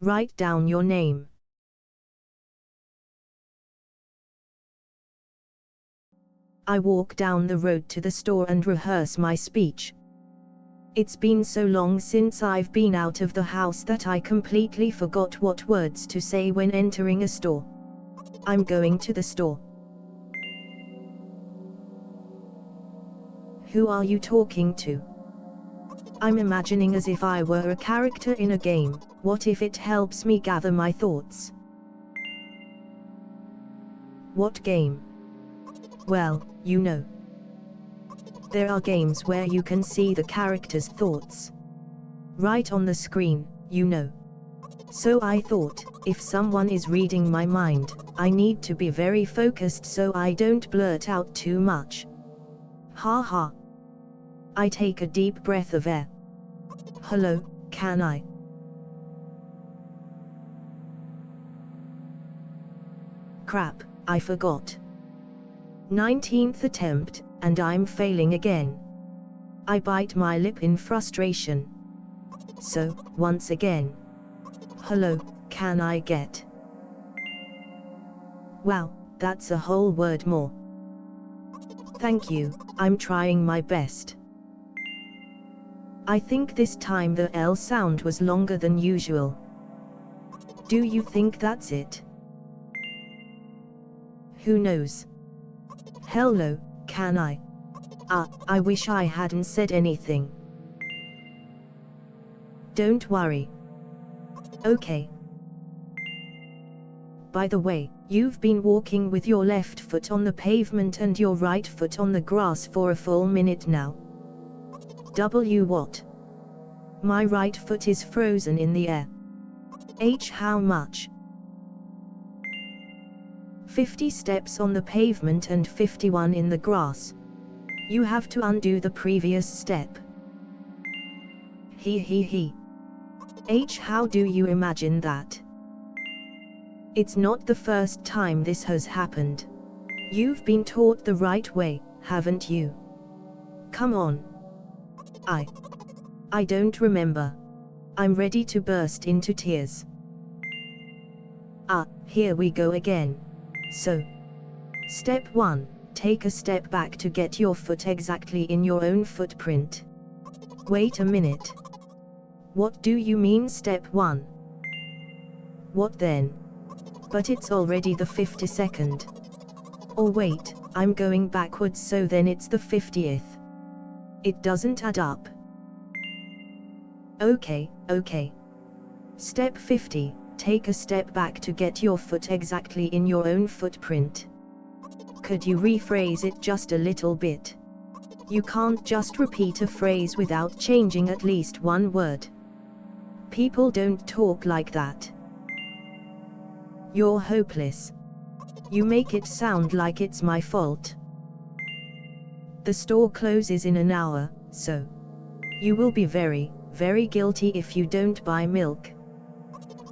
Write down your name. I walk down the road to the store and rehearse my speech. It's been so long since I've been out of the house that I completely forgot what words to say when entering a store. I'm going to the store. Who are you talking to? I'm imagining as if I were a character in a game. What if it helps me gather my thoughts? What game? Well, you know. There are games where you can see the character's thoughts right on the screen, you know. So I thought, if someone is reading my mind, I need to be very focused so I don't blurt out too much. Ha ha. I take a deep breath of air. Hello, can I? Crap, I forgot. 19th attempt, and I'm failing again. I bite my lip in frustration. So, once again. Hello, can I get? Wow, that's a whole word more. Thank you, I'm trying my best. I think this time the L sound was longer than usual. Do you think that's it? Who knows? Hello, can I? I wish I hadn't said anything. Don't worry. Okay. By the way, you've been walking with your left foot on the pavement and your right foot on the grass for a full minute now. What? My right foot is frozen in the air. How much? 50 steps on the pavement and 51 in the grass. You have to undo the previous step. He. How do you imagine that? It's not the first time this has happened. You've been taught the right way, haven't you? Come on. I don't remember. I'm ready to burst into tears. Here we go again. So, step 1, take a step back to get your foot exactly in your own footprint. Wait a minute. What do you mean step 1? What then? But it's already the 52nd. Or wait, I'm going backwards, so then it's the 50th. It doesn't add up. Okay. Step 50, take a step back to get your foot exactly in your own footprint. Could you rephrase it just a little bit? You can't just repeat a phrase without changing at least one word. People don't talk like that. You're hopeless. You make it sound like it's my fault. The store closes in an hour, so you will be very, very guilty if you don't buy milk.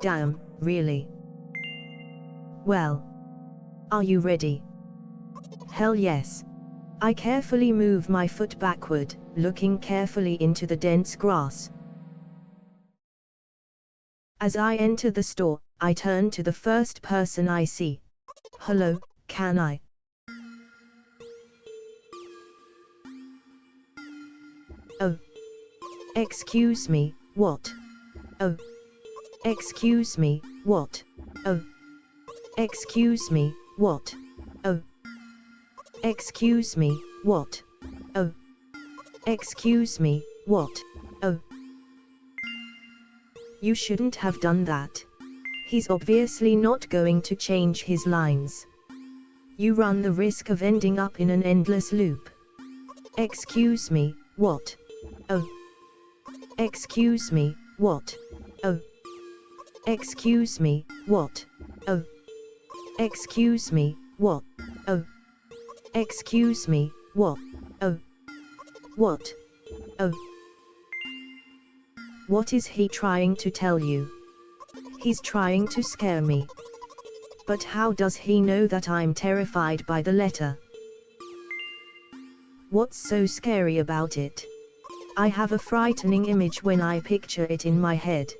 Damn, really? Well, are you ready? Hell yes. I carefully move my foot backward, looking carefully into the dense grass. As I enter the store, I turn to the first person I see. Hello, can I? Oh. Excuse me, what? Oh. Excuse me, what? Oh. Excuse me, what? Oh. Excuse me, what? Oh. Excuse me, what? Oh. You shouldn't have done that. He's obviously not going to change his lines. You run the risk of ending up in an endless loop. Excuse me, what? Oh. Excuse me, what? Oh. Excuse me, what? Oh. Excuse me, what? Oh. Excuse me, what? Oh. What? Oh. What is he trying to tell you? He's trying to scare me. But how does he know that I'm terrified by the letter? What's so scary about it? I have a frightening image when I picture it in my head.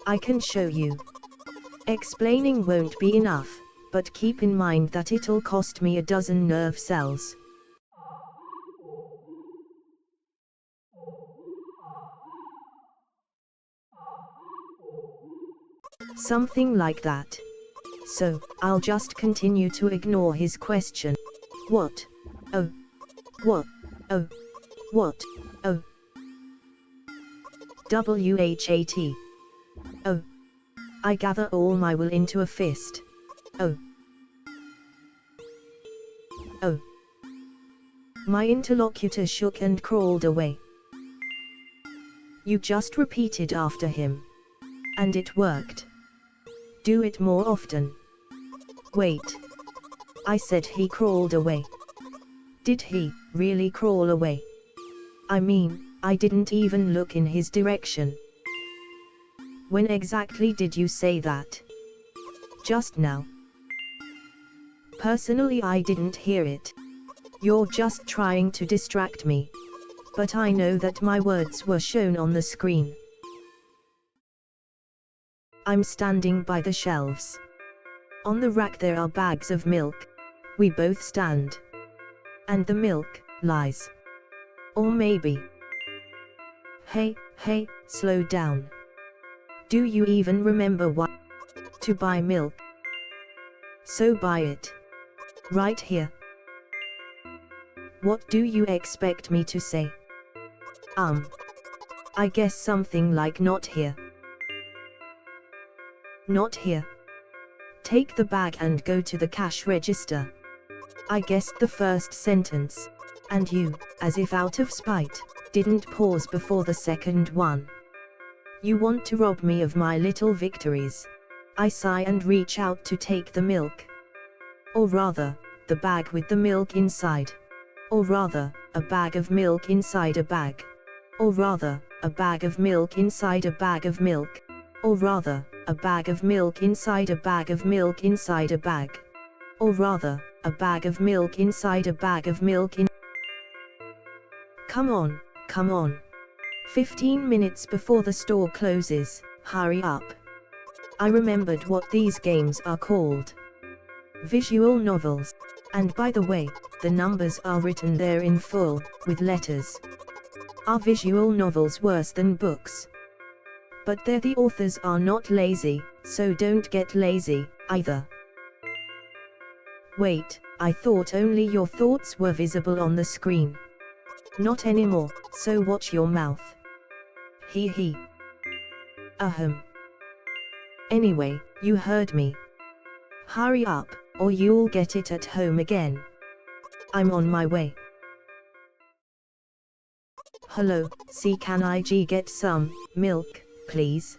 I can show you. Explaining won't be enough, but keep in mind that it'll cost me a dozen nerve cells. Something like that. So, I'll just continue to ignore his question. What? Oh. What? Oh. What? Oh. WHAT. Oh. I gather all my will into a fist. Oh. Oh. My interlocutor shook and crawled away. You just repeated after him. And it worked. Do it more often. Wait. I said he crawled away. Did he really crawl away? I mean, I didn't even look in his direction. When exactly did you say that? Just now. Personally, I didn't hear it. You're just trying to distract me. But I know that my words were shown on the screen. I'm standing by the shelves. On the rack there are bags of milk. We both stand. And the milk lies. Or maybe. Hey, slow down. Do you even remember what? To buy milk. So buy it. Right here. What do you expect me to say? I guess something like not here. Not here. Take the bag and go to the cash register. I guessed the first sentence. And you, as if out of spite, didn't pause before the second one. You want to rob me of my little victories. I sigh and reach out to take the milk. Or rather, the bag with the milk inside. Or rather, a bag of milk inside a bag. Or rather, a bag of milk inside a bag of milk. Or rather, a bag of milk inside a bag of milk inside a bag. Or rather, a bag of milk inside a bag of milk in. Come on, come on. 15 minutes before the store closes, hurry up. I remembered what these games are called. Visual novels. And by the way, the numbers are written there in full, with letters. Are visual novels worse than books? But the authors are not lazy, so don't get lazy, either. Wait, I thought only your thoughts were visible on the screen. Not anymore, so watch your mouth. Hee. Ahem. Anyway, you heard me. Hurry up, or you'll get it at home again. I'm on my way. Hello, can I get some milk, please?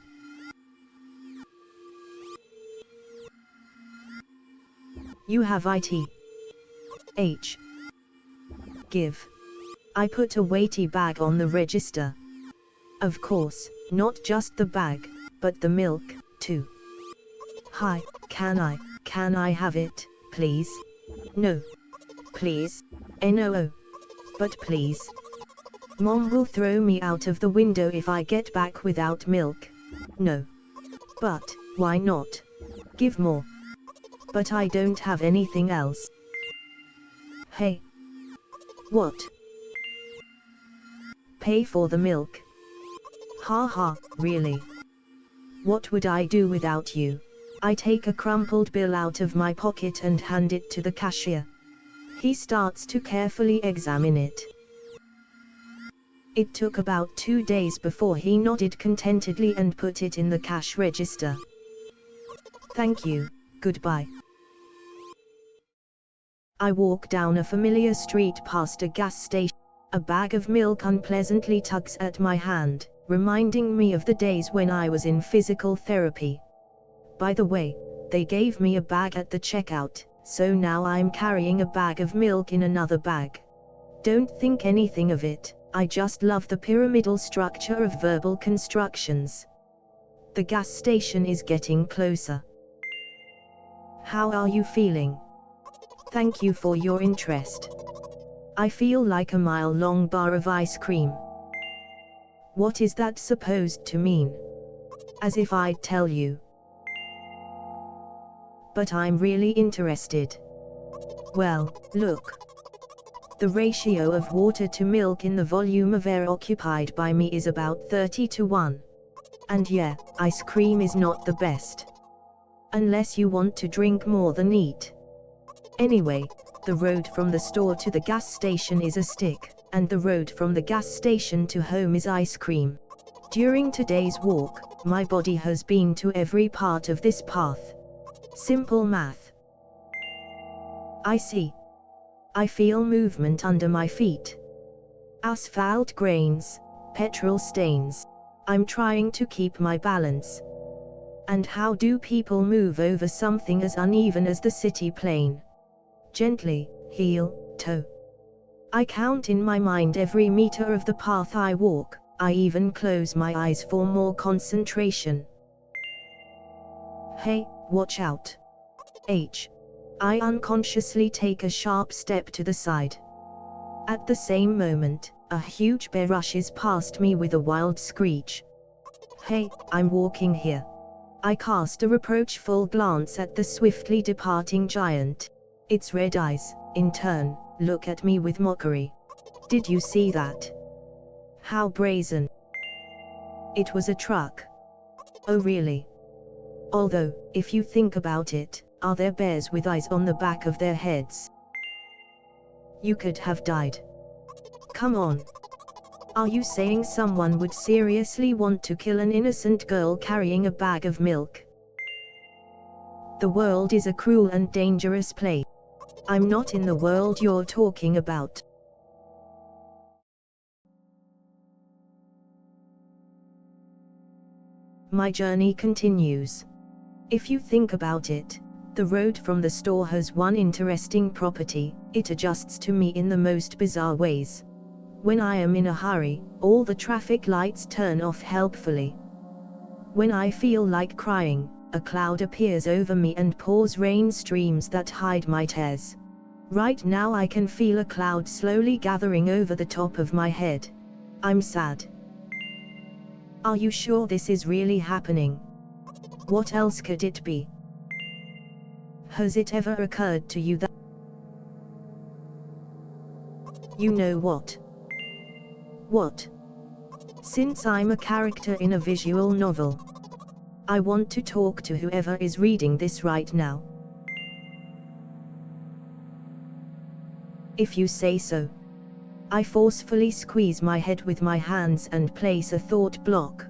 You have it. Give. I put a weighty bag on the register. Of course, not just the bag, but the milk, too. Hi, can I have it, please? No. Please? No. But please. Mom will throw me out of the window if I get back without milk. No. But, why not? Give more. But I don't have anything else. Hey. What? Pay for the milk. Ha, really? What would I do without you? I take a crumpled bill out of my pocket and hand it to the cashier. He starts to carefully examine it. It took about 2 days before he nodded contentedly and put it in the cash register. Thank you, goodbye. I walk down a familiar street past a gas station. A bag of milk unpleasantly tugs at my hand, reminding me of the days when I was in physical therapy. By the way, they gave me a bag at the checkout, so now I'm carrying a bag of milk in another bag. Don't think anything of it, I just love the pyramidal structure of verbal constructions. The gas station is getting closer. How are you feeling? Thank you for your interest. I feel like a mile-long bar of ice cream. What is that supposed to mean? As if I'd tell you. But I'm really interested. Well, look. The ratio of water to milk in the volume of air occupied by me is about 30:1. And yeah, ice cream is not the best. Unless you want to drink more than eat. Anyway, the road from the store to the gas station is a stick, and the road from the gas station to home is ice cream. During today's walk, my body has been to every part of this path. Simple math. I see. I feel movement under my feet. Asphalt grains, petrol stains. I'm trying to keep my balance. And how do people move over something as uneven as the city plane? Gently, heel, toe. I count in my mind every meter of the path I walk. I even close my eyes for more concentration. Hey, watch out. I unconsciously take a sharp step to the side. At the same moment, a huge bear rushes past me with a wild screech. Hey, I'm walking here. I cast a reproachful glance at the swiftly departing giant. Its red eyes, in turn, look at me with mockery. Did you see that? How brazen. It was a truck. Oh really? Although, if you think about it, are there bears with eyes on the back of their heads? You could have died. Come on. Are you saying someone would seriously want to kill an innocent girl carrying a bag of milk? The world is a cruel and dangerous place. I'm not in the world you're talking about. My journey continues. If you think about it, the road from the store has one interesting property: it adjusts to me in the most bizarre ways. When I am in a hurry, all the traffic lights turn off helpfully. When I feel like crying, a cloud appears over me and pours rain streams that hide my tears. Right now I can feel a cloud slowly gathering over the top of my head. I'm sad. Are you sure this is really happening? What else could it be? Has it ever occurred to you that... You know what? What? Since I'm a character in a visual novel, I want to talk to whoever is reading this right now. If you say so. I forcefully squeeze my head with my hands and place a thought block.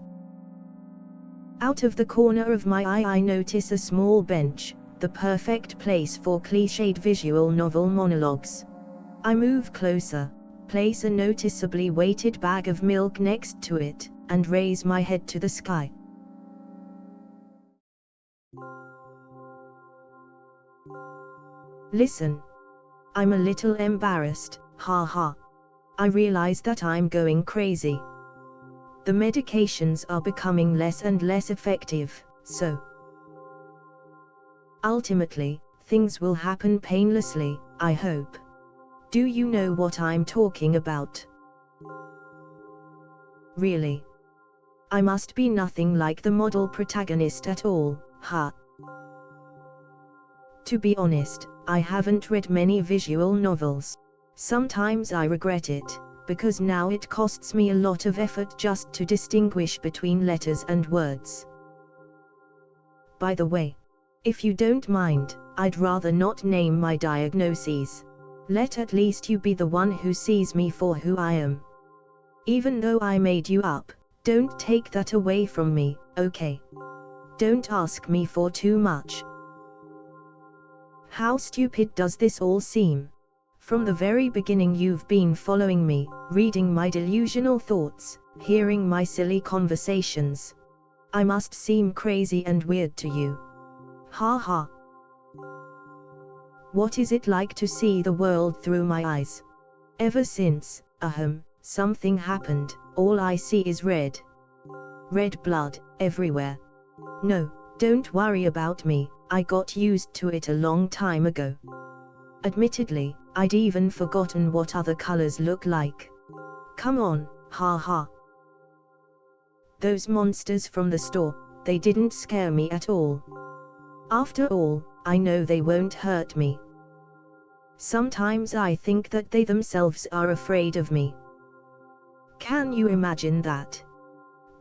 Out of the corner of my eye I notice a small bench, the perfect place for cliched visual novel monologues. I move closer, place a noticeably weighted bag of milk next to it, and raise my head to the sky. Listen. I'm a little embarrassed, haha. I realize that I'm going crazy. The medications are becoming less and less effective, so ultimately, things will happen painlessly, I hope. Do you know what I'm talking about? Really? I must be nothing like the model protagonist at all, huh? To be honest, I haven't read many visual novels. Sometimes I regret it, because now it costs me a lot of effort just to distinguish between letters and words. By the way, if you don't mind, I'd rather not name my diagnoses. Let at least you be the one who sees me for who I am. Even though I made you up, don't take that away from me, okay? Don't ask me for too much. How stupid does this all seem? From the very beginning you've been following me, reading my delusional thoughts, hearing my silly conversations. I must seem crazy and weird to you. Ha ha. What is it like to see the world through my eyes? Ever since, something happened, all I see is red. Red blood, everywhere. No, don't worry about me, I got used to it a long time ago. Admittedly, I'd even forgotten what other colors look like. Come on, ha ha. Those monsters from the store, they didn't scare me at all. After all, I know they won't hurt me. Sometimes I think that they themselves are afraid of me. Can you imagine that?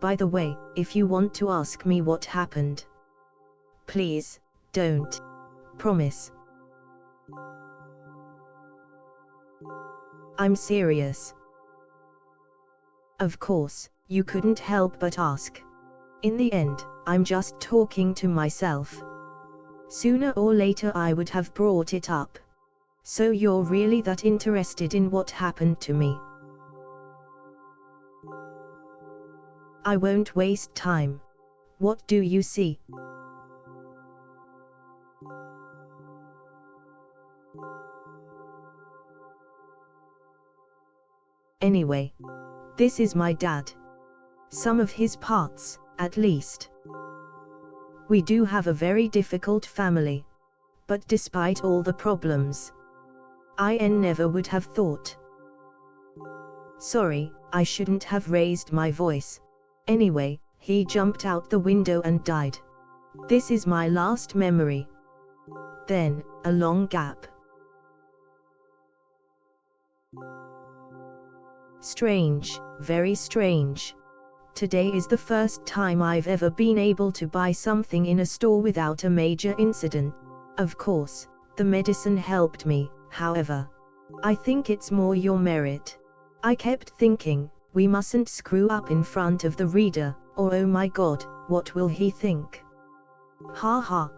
By the way, if you want to ask me what happened, please, don't. Promise. I'm serious. Of course, you couldn't help but ask. In the end, I'm just talking to myself. Sooner or later I would have brought it up. So you're really that interested in what happened to me? I won't waste time. What do you see? Anyway, this is my dad. Some of his parts, at least. We do have a very difficult family. But despite all the problems, I never would have thought. Sorry, I shouldn't have raised my voice. Anyway, he jumped out the window and died. This is my last memory. Then, a long gap. Strange, very strange. Today is the first time I've ever been able to buy something in a store without a major incident. Of course, the medicine helped me, however. I think it's more your merit. I kept thinking, we mustn't screw up in front of the reader, or oh my god, what will he think? Ha ha.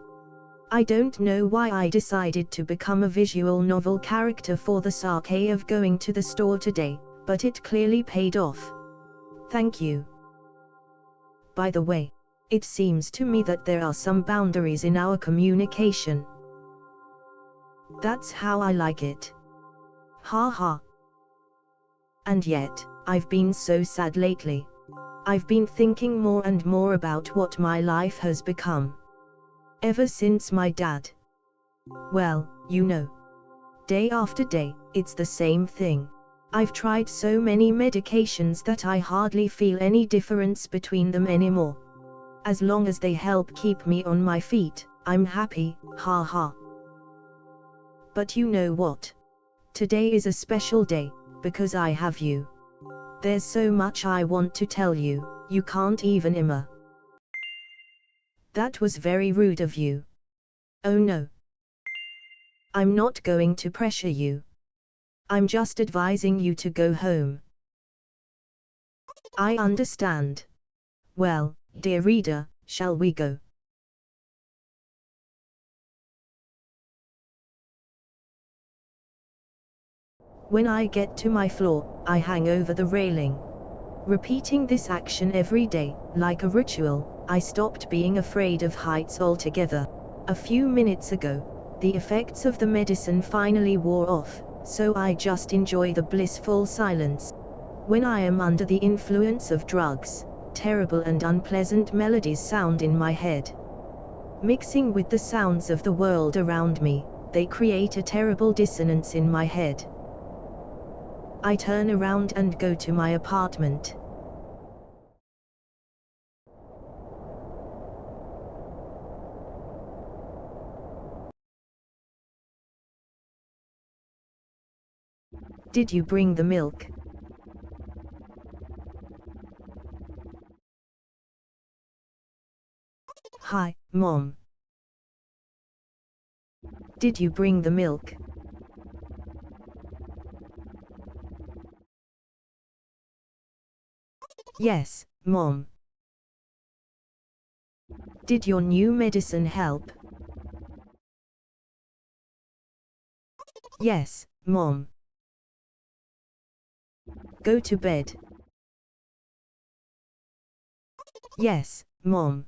I don't know why I decided to become a visual novel character for the sake of going to the store today, but it clearly paid off. Thank you. By the way, it seems to me that there are some boundaries in our communication. That's how I like it. Ha ha. And yet, I've been so sad lately. I've been thinking more and more about what my life has become. Ever since my dad. Well, you know. Day after day, it's the same thing. I've tried so many medications that I hardly feel any difference between them anymore. As long as they help keep me on my feet, I'm happy, ha ha. But you know what? Today is a special day, because I have you. There's so much I want to tell you, you can't even imagine. That was very rude of you. Oh no. I'm not going to pressure you. I'm just advising you to go home. I understand. Well, dear reader, shall we go? When I get to my floor, I hang over the railing. Repeating this action every day, like a ritual, I stopped being afraid of heights altogether. A few minutes ago, the effects of the medicine finally wore off, so I just enjoy the blissful silence. When I am under the influence of drugs, terrible and unpleasant melodies sound in my head. Mixing with the sounds of the world around me, they create a terrible dissonance in my head. I turn around and go to my apartment. Did you bring the milk? Hi, Mom. Did you bring the milk? Yes, Mom. Did your new medicine help? Yes, Mom. Go to bed. Yes, Mom.